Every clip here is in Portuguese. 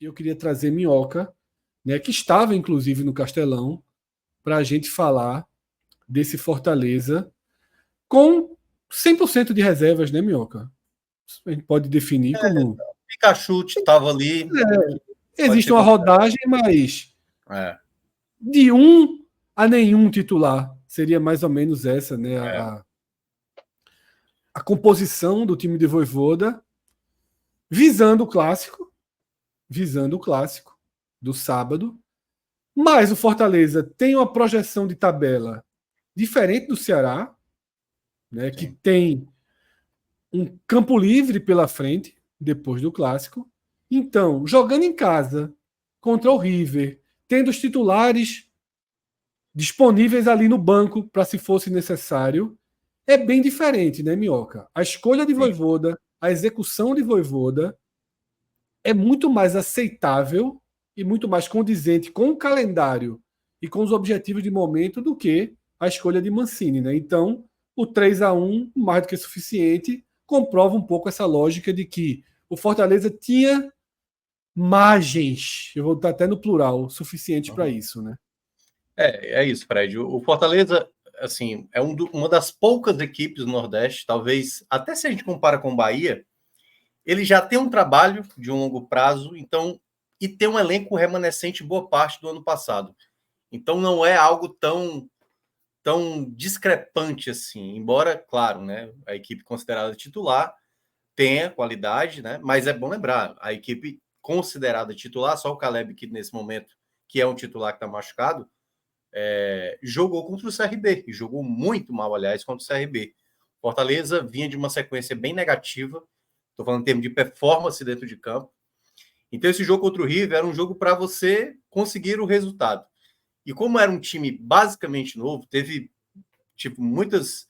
eu queria trazer Minhoca, né, que estava inclusive no Castelão, para a gente falar desse Fortaleza com 100% de reservas, né, Minhoca? A gente pode definir como. Pikachu estava ali. Existe uma rodagem, mas É. de um a nenhum titular. Seria mais ou menos essa, né? A composição do time de Vojvoda, visando o clássico do sábado. Mas o Fortaleza tem uma projeção de tabela diferente do Ceará, né? Que tem um campo livre pela frente depois do clássico. Então, jogando em casa contra o River, tendo os titulares disponíveis ali no banco para se fosse necessário, é bem diferente, né, Minhoca? A escolha de Vojvoda, a execução de Vojvoda é muito mais aceitável e muito mais condizente com o calendário e com os objetivos de momento do que a escolha de Mancini, né? Então, o 3-1, mais do que suficiente, comprova um pouco essa lógica de que o Fortaleza tinha margens, eu vou estar até no plural, suficientes para isso, né? É isso, Fred. O Fortaleza, assim, é uma das poucas equipes do Nordeste, talvez, até se a gente compara com o Bahia, ele já tem um trabalho de um longo prazo, então, e tem um elenco remanescente boa parte do ano passado. Então não é algo tão discrepante assim, embora, claro, né, a equipe considerada titular tenha qualidade, né, mas é bom lembrar, a equipe considerada titular, só o Caleb que nesse momento, que é um titular que está machucado, jogou contra o CRB, e jogou muito mal, aliás, contra o CRB. Fortaleza vinha de uma sequência bem negativa, estou falando em termos de performance dentro de campo. Então esse jogo contra o River era um jogo para você conseguir o resultado. E como era um time basicamente novo, teve tipo muitos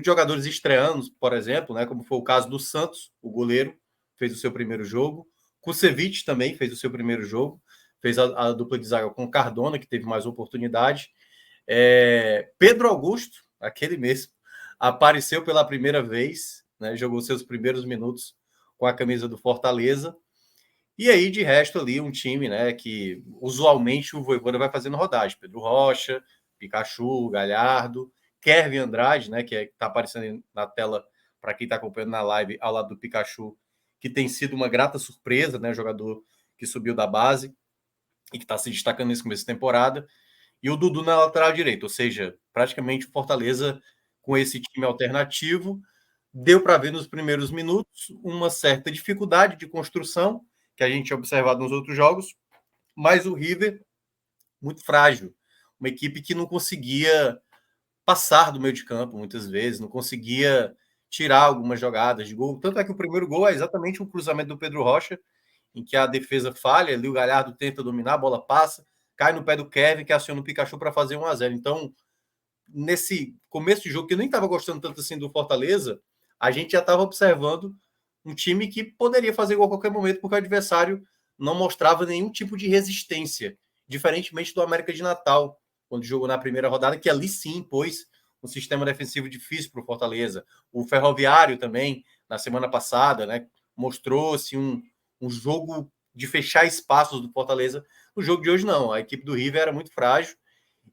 jogadores estreando, por exemplo, né, como foi o caso do Santos, o goleiro fez o seu primeiro jogo, Kusevich também fez o seu primeiro jogo, fez a dupla de zaga com o Cardona, que teve mais oportunidade. Pedro Augusto, aquele mesmo, apareceu pela primeira vez, né, jogou seus primeiros minutos com a camisa do Fortaleza. E aí, de resto, ali, um time, né, que usualmente o Vojvoda vai fazendo rodagem. Pedro Rocha, Pikachu, Galhardo, Kervin Andrade, né, que está aparecendo na tela para quem está acompanhando na live, ao lado do Pikachu, que tem sido uma grata surpresa, né, jogador que subiu da base e que está se destacando nesse começo de temporada. E o Dudu na lateral direita, ou seja, praticamente o Fortaleza com esse time alternativo. Deu para ver nos primeiros minutos uma certa dificuldade de construção, que a gente tinha observado nos outros jogos, mas o River muito frágil, uma equipe que não conseguia passar do meio de campo muitas vezes, não conseguia tirar algumas jogadas de gol. Tanto é que o primeiro gol é exatamente um cruzamento do Pedro Rocha, em que a defesa falha, ali o Galhardo tenta dominar, a bola passa, cai no pé do Kevin, que aciona o Pikachu para fazer 1-0. Então, nesse começo de jogo, que eu nem estava gostando tanto assim do Fortaleza, a gente já estava observando um time que poderia fazer gol a qualquer momento, porque o adversário não mostrava nenhum tipo de resistência, diferentemente do América de Natal, quando jogou na primeira rodada, que ali sim pôs um sistema defensivo difícil para o Fortaleza. O Ferroviário também, na semana passada, né, mostrou-se um jogo de fechar espaços do Fortaleza. No jogo de hoje, não. A equipe do River era muito frágil.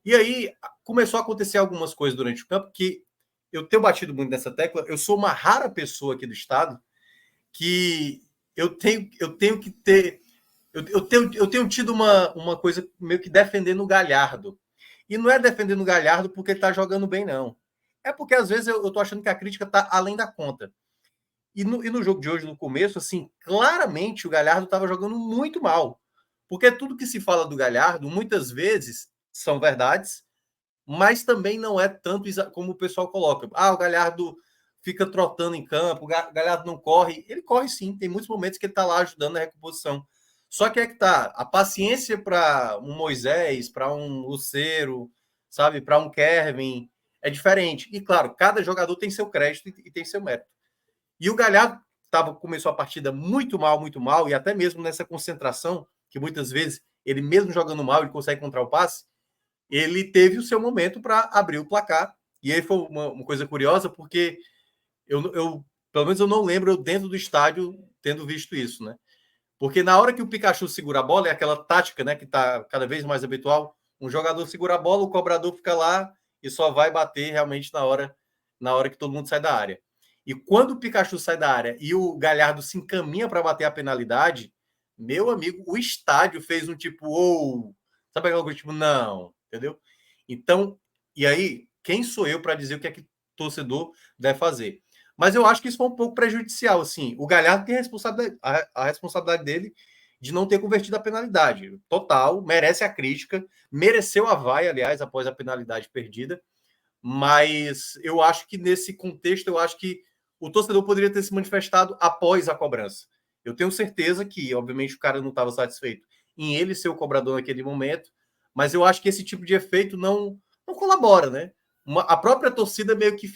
E aí começou a acontecer algumas coisas durante o campo que eu tenho batido muito nessa tecla. Eu sou uma rara pessoa aqui do estado que eu tenho que ter. Eu tenho tido uma coisa meio que defendendo o Galhardo. E não é defendendo o Galhardo porque ele está jogando bem, não. É porque às vezes eu tô achando que a crítica está além da conta. E no jogo de hoje, no começo, assim, claramente o Galhardo estava jogando muito mal. Porque tudo que se fala do Galhardo, muitas vezes, são verdades, mas também não é tanto como o pessoal coloca. O Galhardo fica trotando em campo, o Galhardo não corre. Ele corre sim, tem muitos momentos que ele está lá ajudando na recomposição. Só que é que tá, a paciência para um Moisés, para um Lucero, sabe, para um Kevin, é diferente. E claro, cada jogador tem seu crédito e tem seu mérito. E o Galhardo começou a partida muito mal, e até mesmo nessa concentração, que muitas vezes ele mesmo jogando mal, ele consegue encontrar o passe, ele teve o seu momento para abrir o placar. E aí foi uma coisa curiosa, porque eu, pelo menos eu não lembro, eu dentro do estádio, tendo visto isso, né? Porque na hora que o Pikachu segura a bola, é aquela tática, né, que está cada vez mais habitual, um jogador segura a bola, o cobrador fica lá e só vai bater realmente na hora que todo mundo sai da área. E quando o Pikachu sai da área e o Galhardo se encaminha para bater a penalidade, meu amigo, o estádio fez um tipo, ou, sabe aquela coisa, tipo, não, entendeu? Então, e aí, quem sou eu para dizer o que é que o torcedor deve fazer? Mas eu acho que isso foi um pouco prejudicial, assim. O Galhardo tem a responsabilidade dele de não ter convertido a penalidade. Total, merece a crítica, mereceu a vaia, aliás, após a penalidade perdida. Mas eu acho que nesse contexto, eu acho que o torcedor poderia ter se manifestado após a cobrança. Eu tenho certeza que, obviamente, o cara não estava satisfeito em ele ser o cobrador naquele momento, mas eu acho que esse tipo de efeito não colabora, né? A própria torcida meio que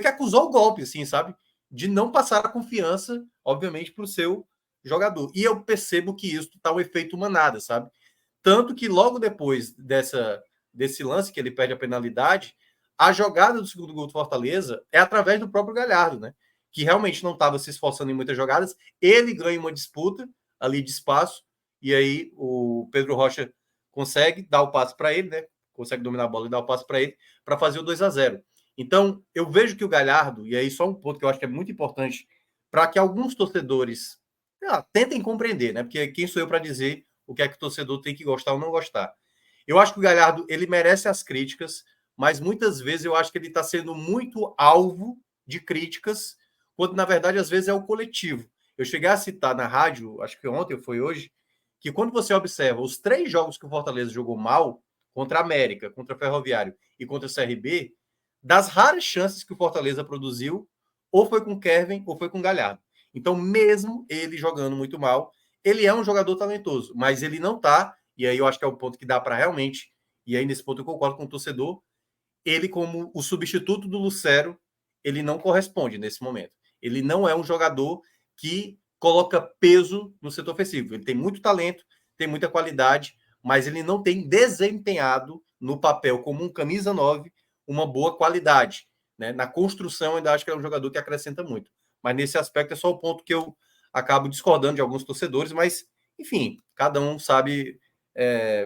acusou o golpe, assim, sabe? De não passar a confiança, obviamente, para o seu jogador. E eu percebo que isso está um efeito manada, sabe? Tanto que logo depois desse lance que ele perde a penalidade, a jogada do segundo gol do Fortaleza é através do próprio Galhardo, né? Que realmente não estava se esforçando em muitas jogadas. Ele ganha uma disputa ali de espaço, e aí o Pedro Rocha consegue dar o passe para ele, né? Consegue dominar a bola e dar o passe para ele para fazer o 2-0. Então, eu vejo que o Galhardo, e aí só um ponto que eu acho que é muito importante para que alguns torcedores tentem compreender, né? Porque quem sou eu para dizer o que é que o torcedor tem que gostar ou não gostar? Eu acho que o Galhardo ele merece as críticas, mas muitas vezes eu acho que ele está sendo muito alvo de críticas, quando na verdade às vezes é o coletivo. Eu cheguei a citar na rádio, acho que ontem ou foi hoje, que quando você observa os 3 jogos que o Fortaleza jogou mal, contra a América, contra o Ferroviário e contra o CRB, das raras chances que o Fortaleza produziu, ou foi com o Kevin ou foi com o Galhardo. Então, mesmo ele jogando muito mal, ele é um jogador talentoso, mas ele não está, e aí eu acho que é o ponto que dá para realmente, e aí nesse ponto eu concordo com o torcedor, ele como o substituto do Lucero, ele não corresponde nesse momento. Ele não é um jogador que coloca peso no setor ofensivo. Ele tem muito talento, tem muita qualidade, mas ele não tem desempenhado no papel como um camisa 9 uma boa qualidade. Né? Na construção, ainda acho que é um jogador que acrescenta muito. Mas nesse aspecto é só o ponto que eu acabo discordando de alguns torcedores, mas, enfim, cada um sabe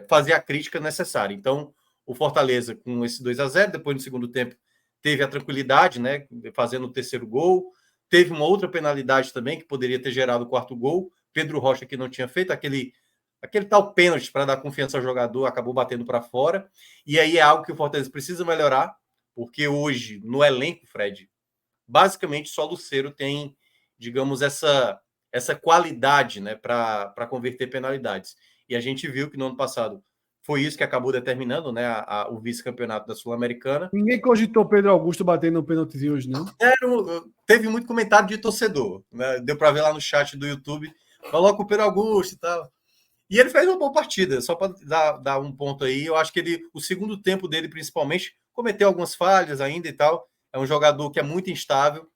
fazer a crítica necessária. Então, o Fortaleza com esse 2-0, depois no segundo tempo teve a tranquilidade, né, fazendo o terceiro gol, teve uma outra penalidade também que poderia ter gerado o quarto gol, Pedro Rocha que não tinha feito aquele tal pênalti para dar confiança ao jogador, acabou batendo para fora, e aí é algo que o Fortaleza precisa melhorar, porque hoje no elenco, Fred, basicamente só Lucero tem, digamos, essa qualidade, né, para converter penalidades. E a gente viu que no ano passado foi isso que acabou determinando, né, o vice-campeonato da Sul-Americana. Ninguém cogitou Pedro Augusto batendo no pênaltizinho hoje, não? Teve muito comentário de torcedor, né? Deu para ver lá no chat do YouTube, coloca o Pedro Augusto e tal. E ele fez uma boa partida, só para dar um ponto aí. Eu acho que o segundo tempo dele, principalmente, cometeu algumas falhas ainda e tal. É um jogador que é muito instável,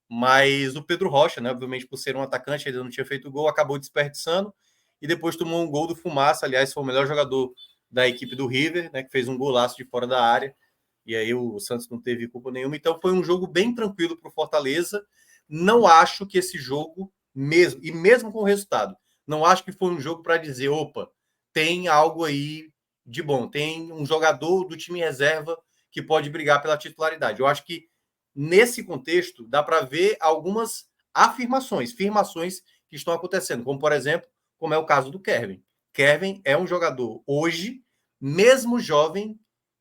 mas o Pedro Rocha, né, obviamente por ser um atacante, ainda não tinha feito gol, acabou desperdiçando e depois tomou um gol do Fumaça. Aliás, foi o melhor jogador da equipe do River, né, que fez um golaço de fora da área. E aí o Santos não teve culpa nenhuma. Então foi um jogo bem tranquilo para o Fortaleza. Não acho que esse jogo, mesmo com o resultado, não acho que foi um jogo para dizer, opa, tem algo aí de bom, tem um jogador do time reserva que pode brigar pela titularidade. Eu acho que nesse contexto dá para ver algumas afirmações que estão acontecendo, como por exemplo, como é o caso do Kevin. Kevin é um jogador hoje, mesmo jovem,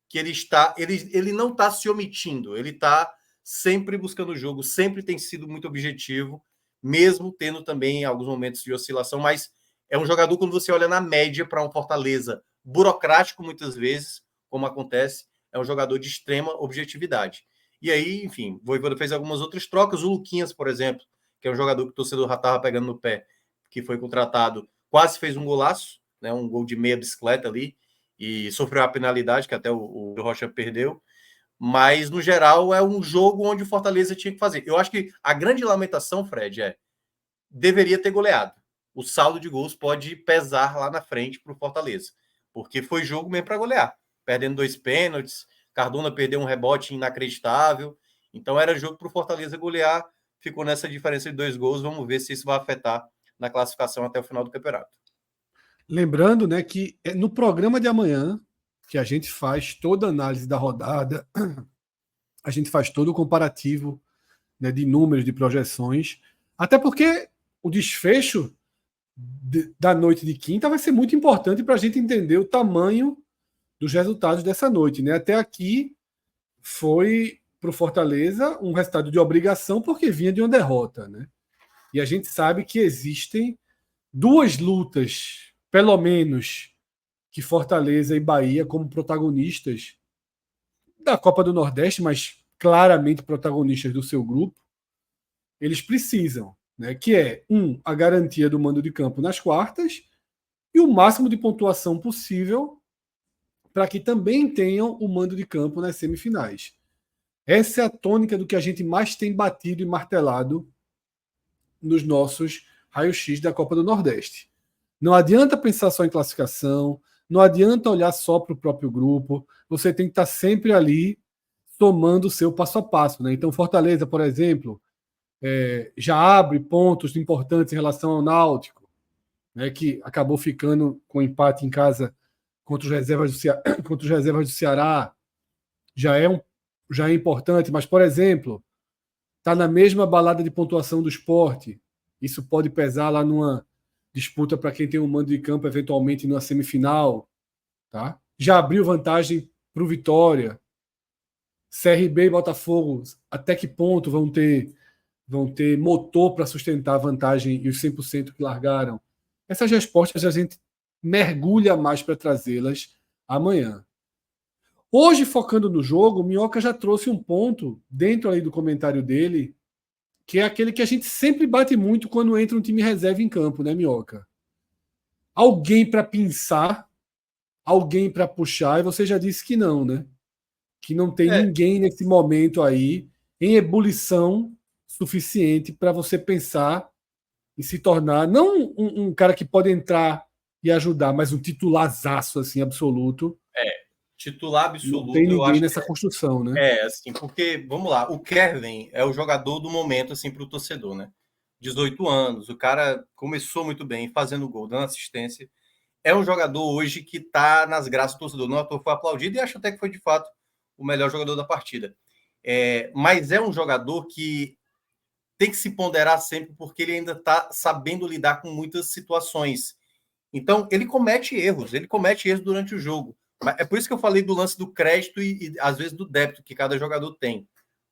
que ele não está se omitindo, ele está sempre buscando o jogo, sempre tem sido muito objetivo, mesmo tendo também alguns momentos de oscilação, mas é um jogador, quando você olha na média para um Fortaleza burocrático, muitas vezes, como acontece, é um jogador de extrema objetividade. E aí, enfim, o Vojvoda fez algumas outras trocas, o Luquinhas, por exemplo, que é um jogador que o torcedor já estava pegando no pé, que foi contratado, quase fez um golaço, né, um gol de meia bicicleta ali, e sofreu a penalidade, que até o Rocha perdeu. Mas, no geral, é um jogo onde o Fortaleza tinha que fazer. Eu acho que a grande lamentação, Fred, deveria ter goleado. O saldo de gols pode pesar lá na frente para o Fortaleza, porque foi jogo mesmo para golear. Perdendo 2 pênaltis, Cardona perdeu um rebote inacreditável. Então, era jogo para o Fortaleza golear. Ficou nessa diferença de 2 gols. Vamos ver se isso vai afetar na classificação até o final do campeonato. Lembrando, né, que no programa de amanhã, que a gente faz toda a análise da rodada, a gente faz todo o comparativo, né, de números, de projeções, até porque o desfecho da noite de quinta vai ser muito importante para a gente entender o tamanho dos resultados dessa noite. Né? Até aqui foi para o Fortaleza um resultado de obrigação porque vinha de uma derrota. Né? E a gente sabe que existem duas lutas, pelo menos, que Fortaleza e Bahia, como protagonistas da Copa do Nordeste, mas claramente protagonistas do seu grupo, eles precisam. Né, que é, a garantia do mando de campo nas quartas e o máximo de pontuação possível para que também tenham o mando de campo nas semifinais. Essa é a tônica do que a gente mais tem batido e martelado nos nossos raios-x da Copa do Nordeste. Não adianta pensar só em classificação, não adianta olhar só para o próprio grupo, você tem que estar sempre ali tomando o seu passo a passo. Né? Então, Fortaleza, por exemplo, já abre pontos importantes em relação ao Náutico, né, que acabou ficando com empate em casa contra os reservas do Ceará. Já é importante, mas, por exemplo, está na mesma balada de pontuação do Sport. Isso pode pesar lá numa disputa para quem tem um mando de campo, eventualmente numa semifinal. Tá? Já abriu vantagem para o Vitória. CRB e Botafogo, até que ponto vão ter motor para sustentar a vantagem e os 100% que largaram? Essas respostas a gente mergulha mais para trazê-las amanhã. Hoje, focando no jogo, o Minhoca já trouxe um ponto dentro aí do comentário dele, que é aquele que a gente sempre bate muito quando entra um time reserva em campo, né, Minhoca? Alguém para pensar, alguém para puxar, e você já disse que não, né? Que não tem ninguém nesse momento aí em ebulição suficiente para você pensar em se tornar, não um cara que pode entrar e ajudar, mas um titularzaço assim, absoluto. Titular absoluto. Não tem ninguém eu acho nessa construção, né? assim, porque, vamos lá, o Kevin é o jogador do momento, assim, para o torcedor, né? 18 anos, o cara começou muito bem, fazendo gol, dando assistência. É um jogador hoje que está nas graças do torcedor. Não, foi aplaudido e acho até que foi, de fato, o melhor jogador da partida. Mas é um jogador que tem que se ponderar sempre, porque ele ainda está sabendo lidar com muitas situações. Então, ele comete erros durante o jogo. É por isso que eu falei do lance do crédito e às vezes, do débito que cada jogador tem.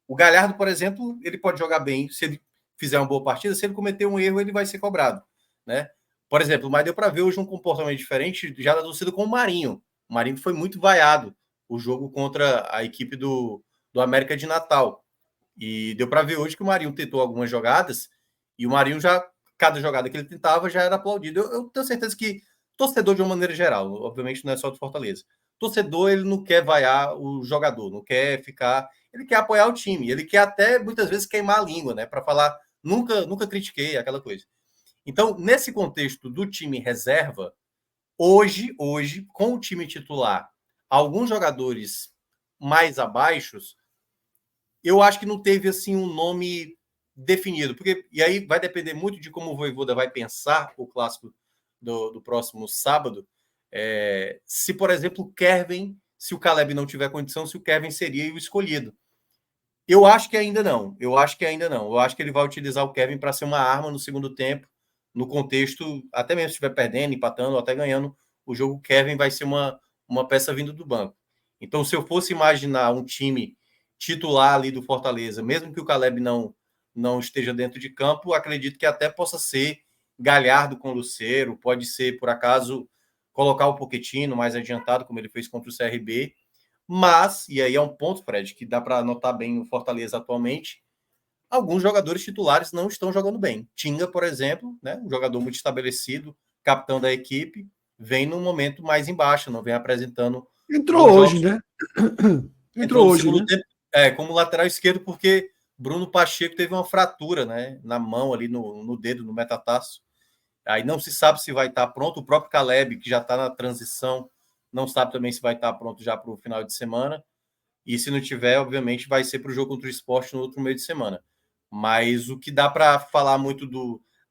O Galhardo, por exemplo, ele pode jogar bem se ele fizer uma boa partida. Se ele cometer um erro, ele vai ser cobrado. Né? Por exemplo, mas deu para ver hoje um comportamento diferente já da torcida com o Marinho. O Marinho foi muito vaiado o jogo contra a equipe do América de Natal. E deu para ver hoje que o Marinho tentou algumas jogadas e o Marinho já, cada jogada que ele tentava já era aplaudido. Eu tenho certeza que torcedor, de uma maneira geral, obviamente não é só do Fortaleza, torcedor, ele não quer vaiar o jogador, não quer ficar, ele quer apoiar o time, ele quer até muitas vezes queimar a língua, né, para falar nunca critiquei, aquela coisa. Então, nesse contexto do time reserva, hoje com o time titular, alguns jogadores mais abaixo, eu acho que não teve assim um nome definido, porque e aí vai depender muito de como o Vojvoda vai pensar o clássico do próximo sábado. Se, por exemplo, o Kevin, se o Caleb não tiver condição, se o Kevin seria o escolhido. Eu acho que ainda não. Eu acho que ele vai utilizar o Kevin para ser uma arma no segundo tempo, no contexto, até mesmo se estiver perdendo, empatando ou até ganhando o jogo, o Kevin vai ser uma peça vindo do banco. Então, se eu fosse imaginar um time titular ali do Fortaleza, mesmo que o Caleb não esteja dentro de campo, acredito que até possa ser Galhardo com o Lucero, pode ser, por acaso, colocar o Pochettino mais adiantado, como ele fez contra o CRB. Mas, e aí é um ponto, Fred, que dá para notar bem no Fortaleza atualmente, alguns jogadores titulares não estão jogando bem. Tinga, por exemplo, né, um jogador muito estabelecido, capitão da equipe, vem num momento mais embaixo, não vem apresentando Entrou bons hoje, jogos. né? Entrou Entrou no hoje, segundo né? tempo, como lateral esquerdo, porque Bruno Pacheco teve uma fratura, né, na mão ali, no dedo, no metatarso. Aí não se sabe se vai estar pronto. O próprio Caleb, que já está na transição, não sabe também se vai estar pronto já para o final de semana. E se não tiver, obviamente, vai ser para o jogo contra o Sport no outro meio de semana. Mas o que dá para falar muito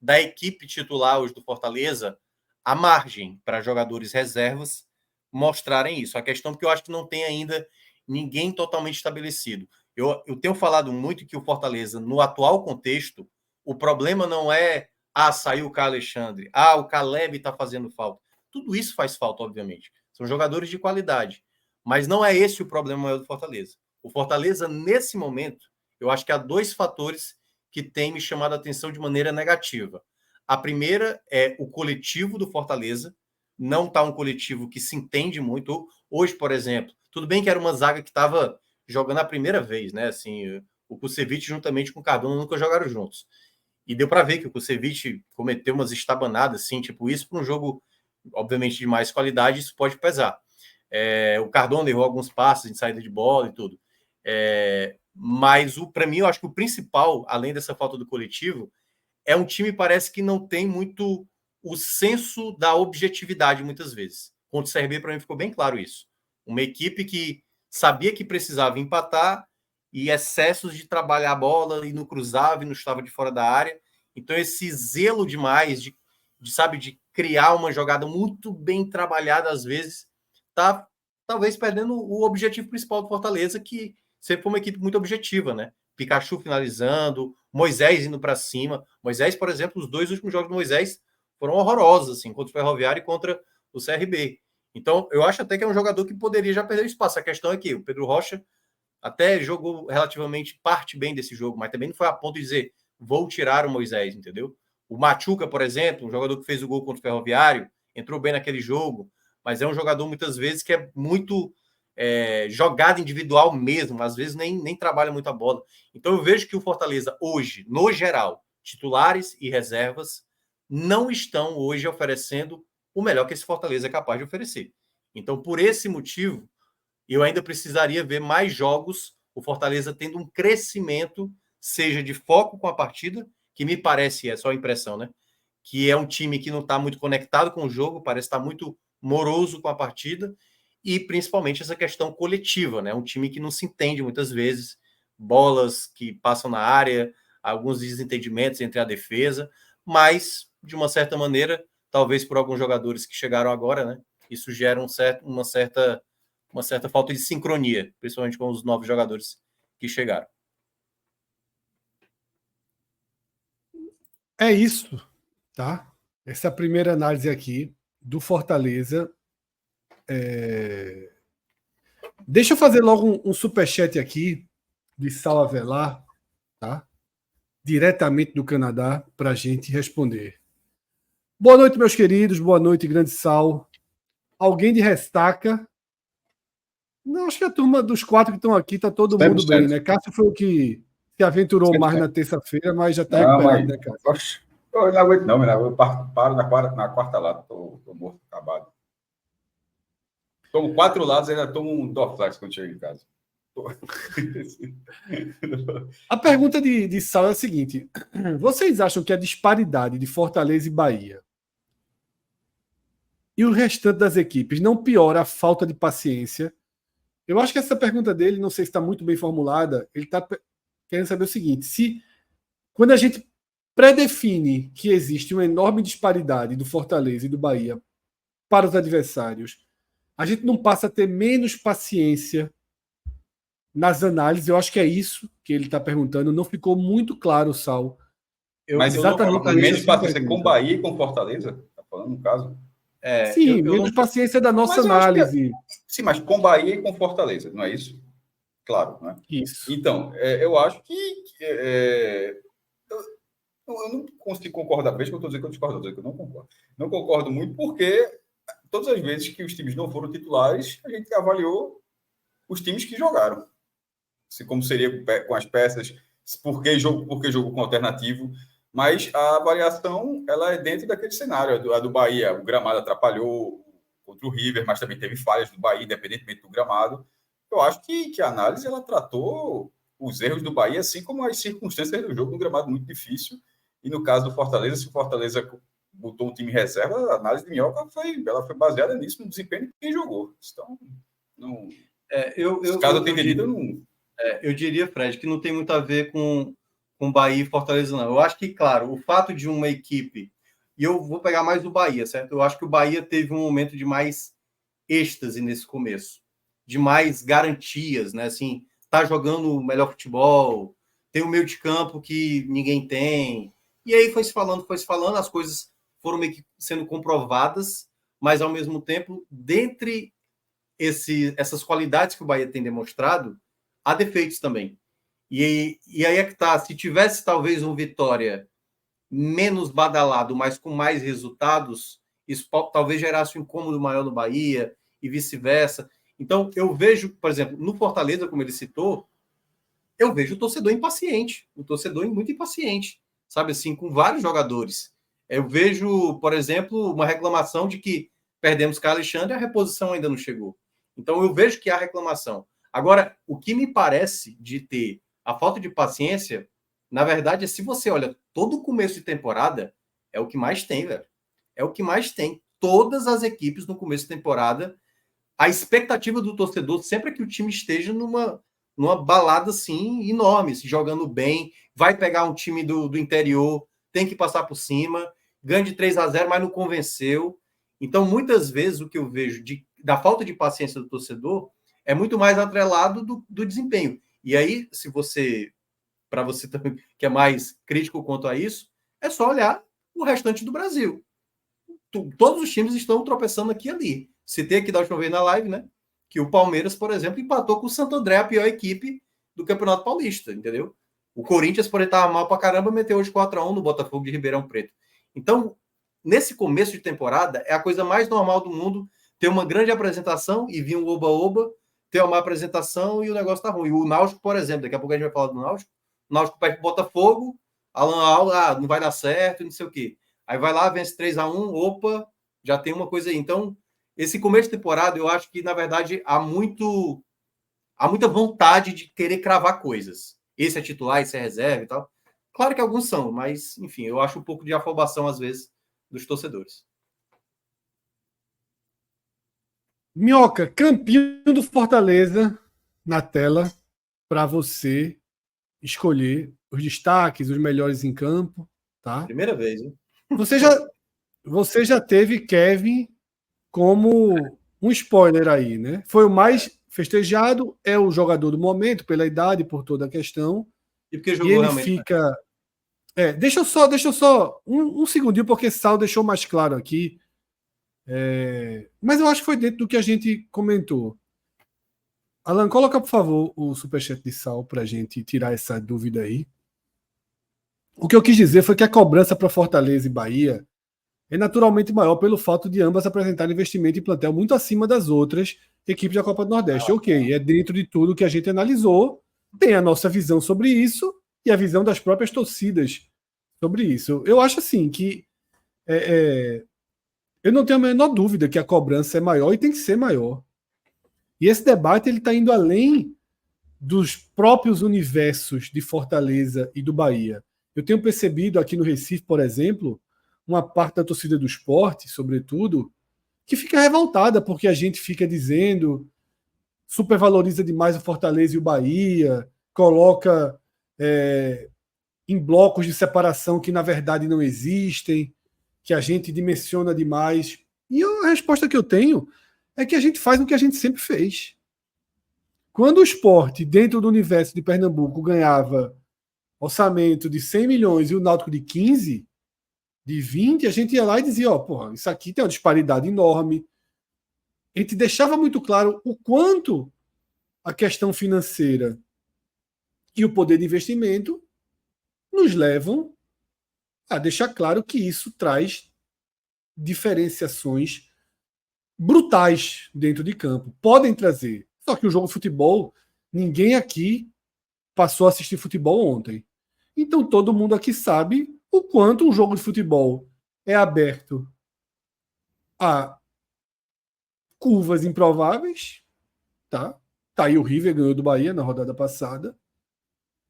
da equipe titular hoje do Fortaleza a margem para jogadores reservas mostrarem isso. A questão é que eu acho que não tem ainda ninguém totalmente estabelecido. Eu tenho falado muito que o Fortaleza, no atual contexto, o problema não é saiu o Caio Alexandre, o Caleb está fazendo falta. Tudo isso faz falta, obviamente. São jogadores de qualidade. Mas não é esse o problema maior do Fortaleza. O Fortaleza, nesse momento, eu acho que há 2 fatores que têm me chamado a atenção de maneira negativa. A primeira é o coletivo do Fortaleza. Não está um coletivo que se entende muito. Hoje, por exemplo, tudo bem que era uma zaga que estava jogando a primeira vez, né? Assim, o Kusevich juntamente com o Cardona nunca jogaram juntos. E deu para ver que o Kusevich cometeu umas estabanadas, assim, tipo isso, para um jogo, obviamente, de mais qualidade, isso pode pesar. O Cardona errou alguns passos em saída de bola e tudo. Mas, para mim, eu acho que o principal, além dessa falta do coletivo, é um time, parece que não tem muito o senso da objetividade, muitas vezes. Contra o CRB, para mim, ficou bem claro isso. Uma equipe que sabia que precisava empatar e excessos de trabalhar a bola e não cruzava e não estava de fora da área. Então, esse zelo demais de criar uma jogada muito bem trabalhada, às vezes, está talvez perdendo o objetivo principal do Fortaleza, que sempre foi uma equipe muito objetiva, né? Pikachu finalizando, Moisés indo para cima. Moisés, por exemplo, os 2 últimos jogos do Moisés foram horrorosos, assim, contra o Ferroviário e contra o CRB. Então, eu acho até que é um jogador que poderia já perder espaço. A questão é que o Pedro Rocha até jogou relativamente parte bem desse jogo, mas também não foi a ponto de dizer vou tirar o Moisés, entendeu? O Machuca, por exemplo, um jogador que fez o gol contra o Ferroviário, entrou bem naquele jogo, mas é um jogador muitas vezes que é muito jogada individual mesmo, às vezes nem trabalha muito a bola. Então eu vejo que o Fortaleza hoje, no geral, titulares e reservas, não estão hoje oferecendo o melhor que esse Fortaleza é capaz de oferecer. Então, por esse motivo, eu ainda precisaria ver mais jogos, o Fortaleza tendo um crescimento, seja de foco com a partida, que me parece, é só impressão, né? Que é um time que não está muito conectado com o jogo, parece estar muito moroso com a partida, e principalmente essa questão coletiva, né? Um time que não se entende muitas vezes, bolas que passam na área, alguns desentendimentos entre a defesa, mas, de uma certa maneira, talvez por alguns jogadores que chegaram agora, né? Isso gera uma certa falta de sincronia, principalmente com os novos jogadores que chegaram. É isso, tá? Essa é a primeira análise aqui do Fortaleza. Deixa eu fazer logo um superchat aqui de Sal Avelar, tá? Diretamente do Canadá, para a gente responder. Boa noite, meus queridos. Boa noite, grande Sal. Alguém de restaca? Não, acho que a turma dos 4 que estão aqui tá todo 100%. mundo bem, né? Cássio foi o que se aventurou 100%. Mais na terça-feira, mas já está recuperado, né, Cássio? Oxe, eu não aguento não, eu paro na quarta lado, tô morto, acabado. Tomo 4 lados e ainda tomo um Dorflex quando chego em casa. A pergunta de Sal é a seguinte: vocês acham que a disparidade de Fortaleza e Bahia e o restante das equipes não piora a falta de paciência? Eu acho que essa pergunta dele, não sei se está muito bem formulada, ele está querendo saber o seguinte: se quando a gente predefine que existe uma enorme disparidade do Fortaleza e do Bahia para os adversários, a gente não passa a ter menos paciência nas análises. Eu acho que é isso que ele está perguntando. Não ficou muito claro, Sal. Mas exatamente menos paciência com Bahia e com Fortaleza? Está falando no caso? Sim, menos paciência da nossa análise. Sim, mas com Bahia e com Fortaleza, não é isso? Claro, não é? Isso. Então, eu acho que eu não consigo concordar. Veja que eu estou dizendo que eu discordo, estou dizendo que eu não concordo. Não concordo muito porque todas as vezes que os times não foram titulares, a gente avaliou os times que jogaram. Como seria com as peças, por que jogo com alternativo. Mas a avaliação ela é dentro daquele cenário. A do Bahia, o gramado atrapalhou contra o River, mas também teve falhas do Bahia, independentemente do gramado. Eu acho que a análise ela tratou os erros do Bahia, assim como as circunstâncias do jogo, um gramado muito difícil. E no caso do Fortaleza, se o Fortaleza botou um time reserva, a análise de Minhoca foi baseada nisso, no desempenho de quem jogou. Então, eu diria, Fred, que não tem muito a ver com com Bahia e Fortaleza, não. Eu acho que, claro, o fato de uma equipe, e eu vou pegar mais o Bahia, certo? Eu acho que o Bahia teve um momento de mais êxtase nesse começo, de mais garantias, né? Assim, tá jogando o melhor futebol, tem o meio de campo que ninguém tem. E aí foi se falando, as coisas foram meio que sendo comprovadas, mas ao mesmo tempo, dentre essas qualidades que o Bahia tem demonstrado, há defeitos também. E aí é que tá, se tivesse talvez um Vitória menos badalado, mas com mais resultados, isso talvez gerasse um incômodo maior no Bahia e vice-versa. Então, eu vejo, por exemplo, no Fortaleza, como ele citou, eu vejo o torcedor impaciente, o torcedor muito impaciente, sabe assim, com vários jogadores. Eu vejo, por exemplo, uma reclamação de que perdemos Carlos Alexandre e a reposição ainda não chegou. Então, eu vejo que há reclamação. Agora, o que me parece de ter a falta de paciência, na verdade, é se você olha todo o começo de temporada, é o que mais tem, velho. É o que mais tem. Todas as equipes no começo de temporada, a expectativa do torcedor sempre é que o time esteja numa balada assim enorme, se jogando bem, vai pegar um time do interior, tem que passar por cima, ganha de 3-0, mas não convenceu. Então, muitas vezes, o que eu vejo da falta de paciência do torcedor é muito mais atrelado do desempenho. E aí, para você também, que é mais crítico quanto a isso, é só olhar o restante do Brasil. Todos os times estão tropeçando aqui e ali. Citei aqui da última vez na live, né? Que o Palmeiras, por exemplo, empatou com o Santo André, a pior equipe do Campeonato Paulista, entendeu? O Corinthians, por estar mal pra caramba, meteu hoje 4-1 no Botafogo de Ribeirão Preto. Então, nesse começo de temporada, é a coisa mais normal do mundo ter uma grande apresentação e vir um oba-oba, ter uma apresentação e o negócio tá ruim. O Náutico, por exemplo, daqui a pouco a gente vai falar do Náutico, o Náutico perde pro Botafogo, Alan Al, não vai dar certo, não sei o quê. Aí vai lá, vence 3-1, opa, já tem uma coisa aí. Então, esse começo de temporada, eu acho que, na verdade, há muita vontade de querer cravar coisas. Esse é titular, esse é reserva e tal. Claro que alguns são, mas, enfim, eu acho um pouco de afobação, às vezes, dos torcedores. Minhoca, campinho do Fortaleza na tela para você escolher os destaques, os melhores em campo, tá? Primeira vez, hein? Você já teve Kevin como um spoiler aí, né? Foi o mais festejado, é o jogador do momento, pela idade, por toda a questão. E porque E jogou ele realmente. fica. Deixa eu só um segundinho, porque Sal deixou mais claro aqui. Mas eu acho que foi dentro do que a gente comentou. Alan, coloca, por favor, o superchat de Sal para a gente tirar essa dúvida aí. O que eu quis dizer foi que a cobrança para Fortaleza e Bahia é naturalmente maior pelo fato de ambas apresentarem investimento em plantel muito acima das outras equipes da Copa do Nordeste. Ok, é dentro de tudo que a gente analisou, tem a nossa visão sobre isso e a visão das próprias torcidas sobre isso. Eu acho assim que eu não tenho a menor dúvida que a cobrança é maior e tem que ser maior. E esse debate ele está indo além dos próprios universos de Fortaleza e do Bahia. Eu tenho percebido aqui no Recife, por exemplo, uma parte da torcida do esporte, sobretudo, que fica revoltada porque a gente fica dizendo, supervaloriza demais o Fortaleza e o Bahia, coloca em blocos de separação que na verdade não existem, que a gente dimensiona demais. E a resposta que eu tenho é que a gente faz o que a gente sempre fez. Quando o esporte, dentro do universo de Pernambuco, ganhava orçamento de 100 milhões e o Náutico de 15, de 20, a gente ia lá e dizia, porra, isso aqui tem uma disparidade enorme. A gente deixava muito claro o quanto a questão financeira e o poder de investimento nos levam a deixar claro que isso traz diferenciações brutais dentro de campo. Podem trazer. Só que o jogo de futebol, ninguém aqui passou a assistir futebol ontem. Então todo mundo aqui sabe o quanto um jogo de futebol é aberto a curvas improváveis, tá? Tá aí o River ganhou do Bahia na rodada passada.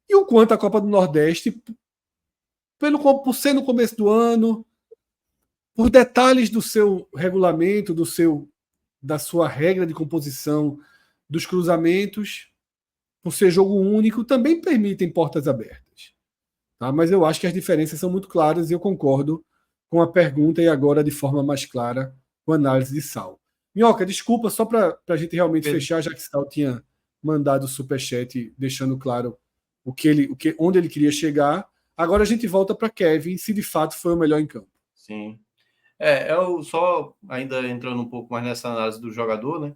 E o quanto a Copa do Nordeste, por ser no começo do ano, por detalhes do seu regulamento, da sua regra de composição dos cruzamentos, por ser jogo único, também permitem portas abertas. Tá? Mas eu acho que as diferenças são muito claras e eu concordo com a pergunta e agora de forma mais clara com a análise de Sal. Minhoca, desculpa, só para a gente realmente fechar, já que Sal tinha mandado o superchat deixando claro onde ele queria chegar. Agora a gente volta para Kevin, se de fato foi o melhor em campo. Sim. Eu só ainda entrando um pouco mais nessa análise do jogador, né?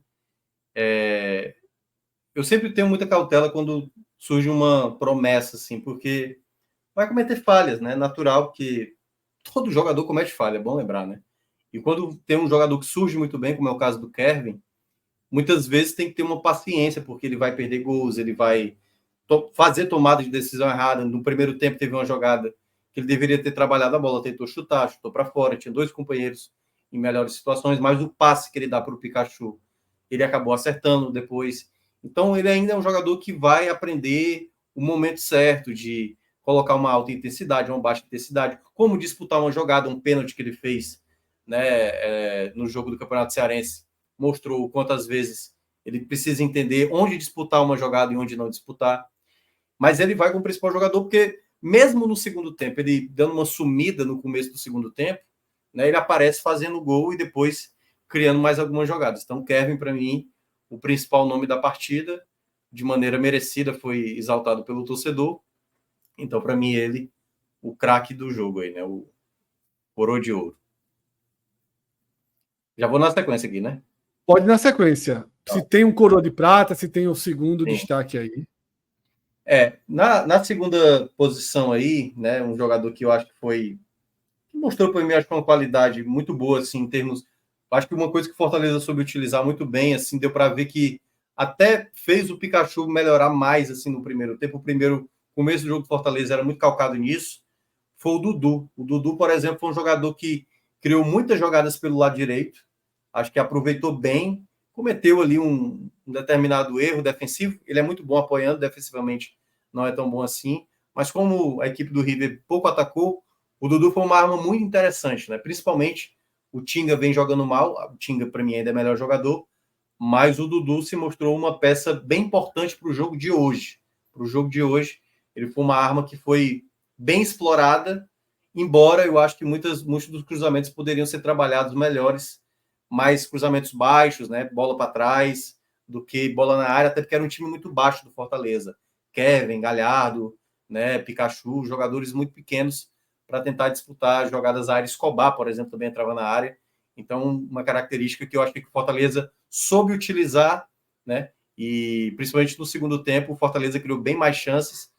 Eu sempre tenho muita cautela quando surge uma promessa, assim, porque vai cometer falhas, né? Natural, porque todo jogador comete falha, é bom lembrar, né? E quando tem um jogador que surge muito bem, como é o caso do Kevin, muitas vezes tem que ter uma paciência, porque ele vai perder gols, ele vai fazer tomada de decisão errada. No primeiro tempo teve uma jogada que ele deveria ter trabalhado a bola, tentou chutar, chutou para fora, tinha 2 companheiros em melhores situações, mas o passe que ele dá para o Pikachu, ele acabou acertando depois. Então ele ainda é um jogador que vai aprender o momento certo de colocar uma alta intensidade, uma baixa intensidade, como disputar uma jogada, um pênalti que ele fez, né, no jogo do Campeonato Cearense, mostrou quantas vezes ele precisa entender onde disputar uma jogada e onde não disputar. Mas ele vai com o principal jogador, porque mesmo no segundo tempo, ele dando uma sumida no começo do segundo tempo, né, ele aparece fazendo gol e depois criando mais algumas jogadas. Então, Kevin, para mim, o principal nome da partida, de maneira merecida, foi exaltado pelo torcedor. Então, para mim, ele, o craque do jogo aí, né, o coroa de ouro. Já vou na sequência aqui, né? Pode ir na sequência. Se tem um coroa de prata, se tem o segundo Sim. destaque aí. Na segunda posição aí, né, um jogador que eu acho que mostrou para mim, acho que uma qualidade muito boa, assim, em termos, acho que uma coisa que o Fortaleza soube utilizar muito bem, assim, deu para ver que até fez o Pikachu melhorar mais, assim, no primeiro tempo. O primeiro começo do jogo do Fortaleza era muito calcado nisso, foi o Dudu. O Dudu, por exemplo, foi um jogador que criou muitas jogadas pelo lado direito, acho que aproveitou bem, cometeu ali um determinado erro defensivo, ele é muito bom apoiando, defensivamente não é tão bom assim, mas como a equipe do River pouco atacou, o Dudu foi uma arma muito interessante, né? Principalmente o Tinga vem jogando mal, o Tinga para mim ainda é melhor jogador, mas o Dudu se mostrou uma peça bem importante para o jogo de hoje. Para o jogo de hoje, ele foi uma arma que foi bem explorada, embora eu acho que muitos dos cruzamentos poderiam ser trabalhados melhores, mais cruzamentos baixos, né? Bola para trás, do que bola na área, até porque era um time muito baixo do Fortaleza. Kevin, Galhardo, né? Pikachu, jogadores muito pequenos para tentar disputar jogadas à área. Escobar, por exemplo, também entrava na área. Então, uma característica que eu acho que o Fortaleza soube utilizar, né? E principalmente no segundo tempo, o Fortaleza criou bem mais chances.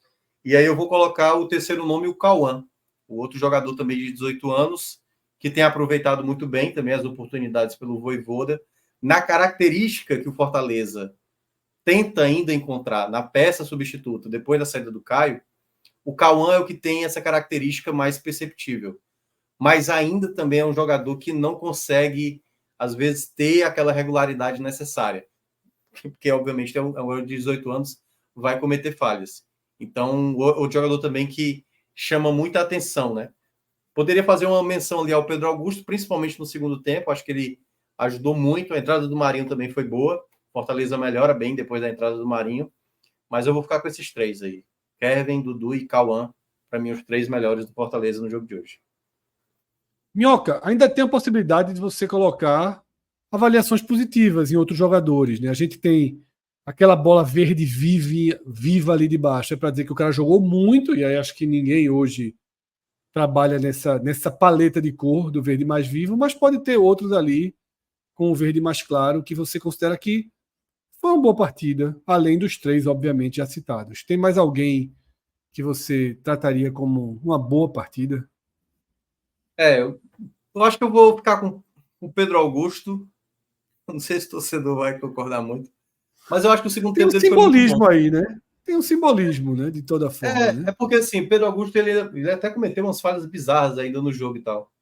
E aí eu vou colocar o terceiro nome, o Cauã, o outro jogador também de 18 anos, que tem aproveitado muito bem também as oportunidades pelo Vojvoda. Na característica que o Fortaleza tenta ainda encontrar na peça substituta, depois da saída do Caio, o Cauã é o que tem essa característica mais perceptível. Mas ainda também é um jogador que não consegue, às vezes, ter aquela regularidade necessária. Porque, obviamente, é um de 18 anos, vai cometer falhas. Então, outro jogador também que chama muita atenção, né? Poderia fazer uma menção ali ao Pedro Augusto, principalmente no segundo tempo. Acho que ele ajudou muito. A entrada do Marinho também foi boa. Fortaleza melhora bem depois da entrada do Marinho. Mas eu vou ficar com esses três aí. Kevin, Dudu e Cauã. Para mim, os três melhores do Fortaleza no jogo de hoje. Minhoca, ainda tem a possibilidade de você colocar avaliações positivas em outros jogadores, né? A gente tem aquela bola verde viva ali de baixo. É para dizer que o cara jogou muito, e aí acho que ninguém hoje trabalha nessa paleta de cor do verde mais vivo, mas pode ter outros ali com o verde mais claro que você considera que foi uma boa partida, além dos três, obviamente, já citados. Tem mais alguém que você trataria como uma boa partida? Eu acho que eu vou ficar com o Pedro Augusto. Não sei se o torcedor vai concordar muito, mas eu acho que o segundo Tem um tempo dele foi muito simbolismo bom. aí, né? Tem um simbolismo, né? De toda forma, né? Porque assim, Pedro Augusto ele até cometeu umas falhas bizarras ainda no jogo e tal.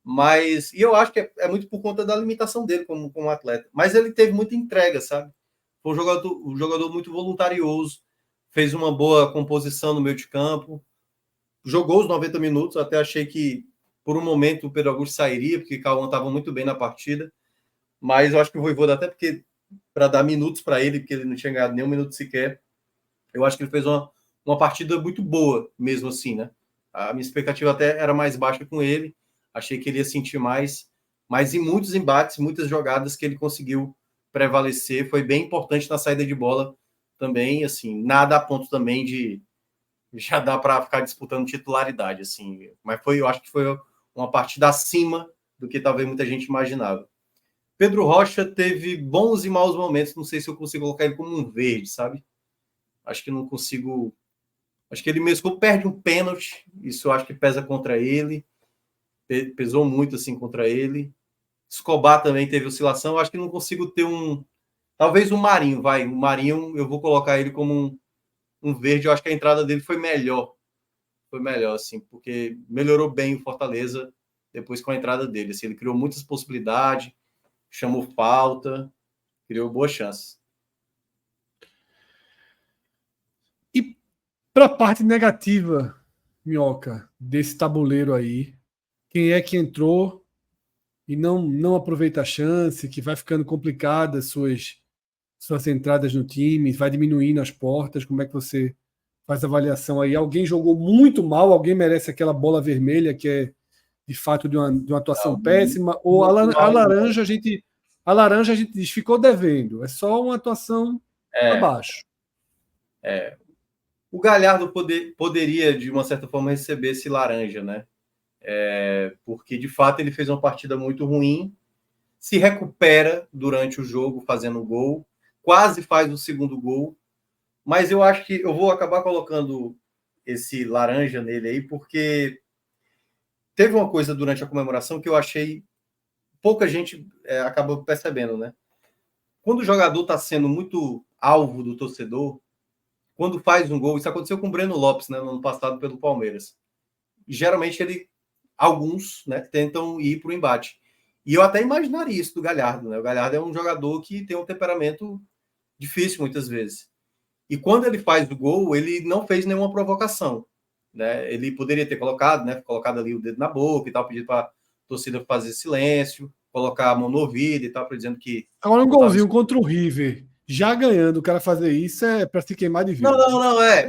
Mas, e eu acho que é muito por conta da limitação dele como atleta. Mas ele teve muita entrega, sabe? Foi um jogador muito voluntarioso, fez uma boa composição no meio de campo, jogou os 90 minutos, até achei que por um momento o Pedro Augusto sairia, porque o Cauã estava muito bem na partida. Mas eu acho que o Vojvoda, até porque para dar minutos para ele, porque ele não tinha ganhado nem um minuto sequer, eu acho que ele fez uma partida muito boa, mesmo assim, né? A minha expectativa até era mais baixa com ele. Achei que ele ia sentir mais. Mas em muitos embates, muitas jogadas que ele conseguiu prevalecer. Foi bem importante na saída de bola também. Assim, nada a ponto também de já dá para ficar disputando titularidade. Assim. Mas eu acho que foi uma partida acima do que talvez muita gente imaginava. Pedro Rocha teve bons e maus momentos. Não sei se eu consigo colocar ele como um verde, sabe? Acho que não consigo. Acho que ele mesmo perde um pênalti. Isso eu acho que pesa contra ele. Pesou muito assim contra ele. Escobar também teve oscilação. Eu acho que não consigo ter um. Talvez o Marinho, vai. O Marinho, eu vou colocar ele como um verde. Eu acho que a entrada dele foi melhor. Foi melhor, assim, porque melhorou bem o Fortaleza depois com a entrada dele. Assim, ele criou muitas possibilidades, chamou falta, criou boas chances. E para a parte negativa, Minhoca, desse tabuleiro aí, quem é que entrou e não aproveita a chance, que vai ficando complicada suas entradas no time, vai diminuindo as portas, como é que você faz a avaliação aí? Alguém jogou muito mal, alguém merece aquela bola vermelha que é de fato de uma atuação péssima, ou a laranja a gente diz, ficou devendo, é só uma atuação abaixo. O Galhardo poderia, de uma certa forma, receber esse laranja, né? Porque, de fato, ele fez uma partida muito ruim, se recupera durante o jogo fazendo gol, quase faz o segundo gol, mas eu acho que eu vou acabar colocando esse laranja nele aí, porque teve uma coisa durante a comemoração que eu achei pouca gente acaba percebendo, né? Quando o jogador está sendo muito alvo do torcedor, quando faz um gol, isso aconteceu com o Breno Lopes, né, no ano passado pelo Palmeiras. E, geralmente alguns, né, tentam ir para o embate. E eu até imaginaria isso do Galhardo, né? O Galhardo é um jogador que tem um temperamento difícil muitas vezes. E quando ele faz o gol, ele não fez nenhuma provocação, né? Ele poderia ter colocado ali o dedo na boca e tal, pedido para a torcida fazer silêncio, colocar a mão no ouvido e tal, dizendo que... Agora um golzinho contra o River, já ganhando, o cara fazer isso é para se queimar de vez. Não,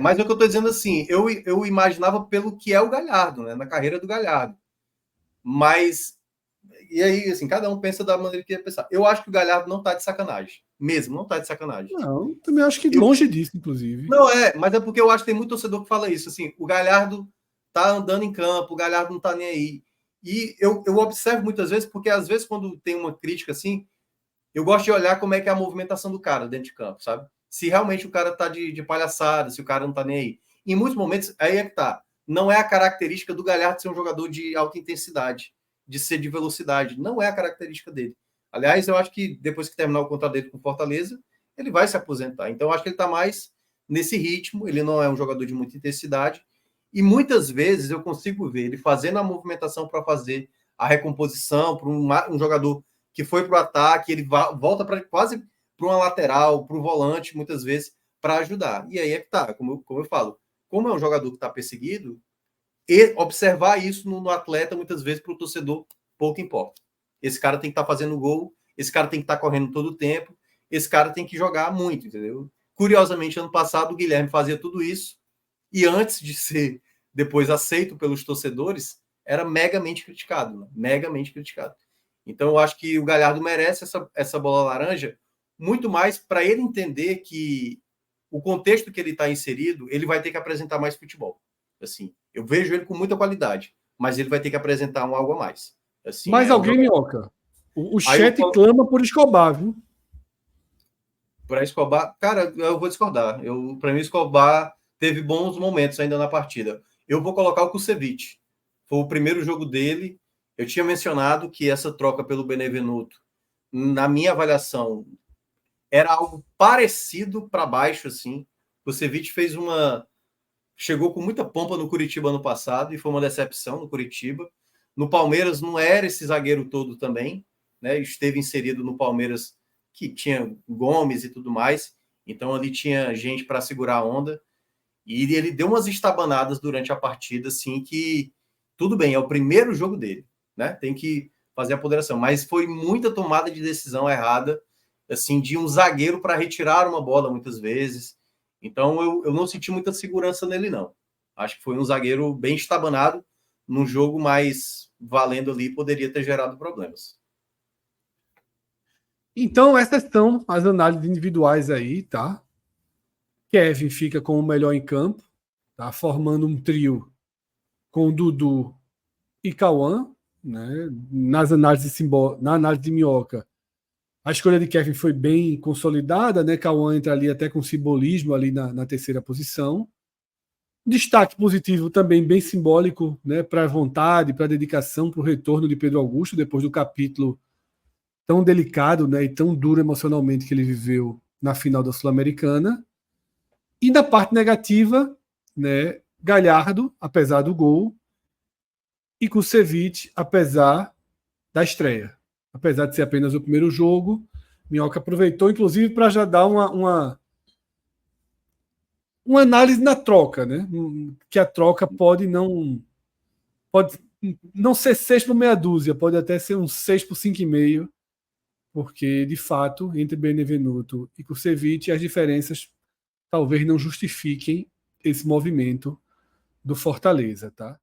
mas é o que eu estou dizendo assim, eu imaginava pelo que é o Galhardo, né? Na carreira do Galhardo. Mas, e aí, assim, cada um pensa da maneira que ia pensar. Eu acho que o Galhardo não tá de sacanagem. Mesmo, não tá de sacanagem. Não, também acho que longe disso, inclusive. Não, mas é porque eu acho que tem muito torcedor que fala isso, assim, o Galhardo tá andando em campo, o Galhardo não tá nem aí. E eu observo muitas vezes, porque às vezes quando tem uma crítica assim, eu gosto de olhar como é que é a movimentação do cara dentro de campo, sabe? Se realmente o cara tá de palhaçada, se o cara não tá nem aí. Em muitos momentos, aí é que tá. Não é a característica do Galhardo ser um jogador de alta intensidade, de ser de velocidade. Não é a característica dele. Aliás, eu acho que depois que terminar o contrato dele com o Fortaleza, ele vai se aposentar. Então, eu acho que ele está mais nesse ritmo. Ele não é um jogador de muita intensidade. E muitas vezes eu consigo ver ele fazendo a movimentação para fazer a recomposição para um jogador que foi para o ataque, ele volta quase para uma lateral, para o volante, muitas vezes, para ajudar. E aí é que tá, como eu falo, como é um jogador que está perseguido, e observar isso no atleta, muitas vezes, para o torcedor, pouco importa. Esse cara tem que estar fazendo gol, esse cara tem que estar correndo todo o tempo, esse cara tem que jogar muito, entendeu? Curiosamente, ano passado, o Guilherme fazia tudo isso, e antes de ser depois aceito pelos torcedores, era megamente criticado, né? Megamente criticado. Então, eu acho que o Galhardo merece essa bola laranja, muito mais para ele entender que o contexto que ele está inserido, ele vai ter que apresentar mais futebol. Assim, eu vejo ele com muita qualidade, mas ele vai ter que apresentar algo a mais. Assim, mas alguém, Minhoca, o chat clama por Escobar, viu? Para Escobar, cara, eu vou discordar. Para mim, o Escobar teve bons momentos ainda na partida. Eu vou colocar o Kusevich. Foi o primeiro jogo dele. Eu tinha mencionado que essa troca pelo Benevenuto, na minha avaliação, era algo parecido para baixo, assim. O Kusevich chegou com muita pompa no Curitiba ano passado e foi uma decepção no Curitiba. No Palmeiras não era esse zagueiro todo também, né? Esteve inserido no Palmeiras que tinha Gomes e tudo mais, então ali tinha gente para segurar a onda, e ele deu umas estabanadas durante a partida, assim, que tudo bem, é o primeiro jogo dele, né? Tem que fazer a ponderação, mas foi muita tomada de decisão errada, assim, de um zagueiro para retirar uma bola muitas vezes. Então eu não senti muita segurança nele, não. Acho que foi um zagueiro bem estabanado, num jogo mais valendo ali, poderia ter gerado problemas. Então, essas são as análises individuais aí, tá? Kevin fica com o melhor em campo, tá? Formando um trio com Dudu e Cauã, né? Na análise de Minhoca, a escolha de Kevin foi bem consolidada, né? Cauã entra ali até com simbolismo ali na terceira posição. Destaque positivo também bem simbólico, né? Para a vontade, para a dedicação, para o retorno de Pedro Augusto depois do capítulo tão delicado, né? E tão duro emocionalmente que ele viveu na final da Sul-Americana. E na parte negativa, né? Galhardo, apesar do gol, e Kusevich, apesar da estreia. Apesar de ser apenas o primeiro jogo, Minhoca aproveitou, inclusive, para já dar uma análise na troca, né? Que a troca pode não ser 6 por meia dúzia, pode até ser um 6 por 5,5, porque, de fato, entre Benevenuto e Kusevich, as diferenças talvez não justifiquem esse movimento do Fortaleza, tá?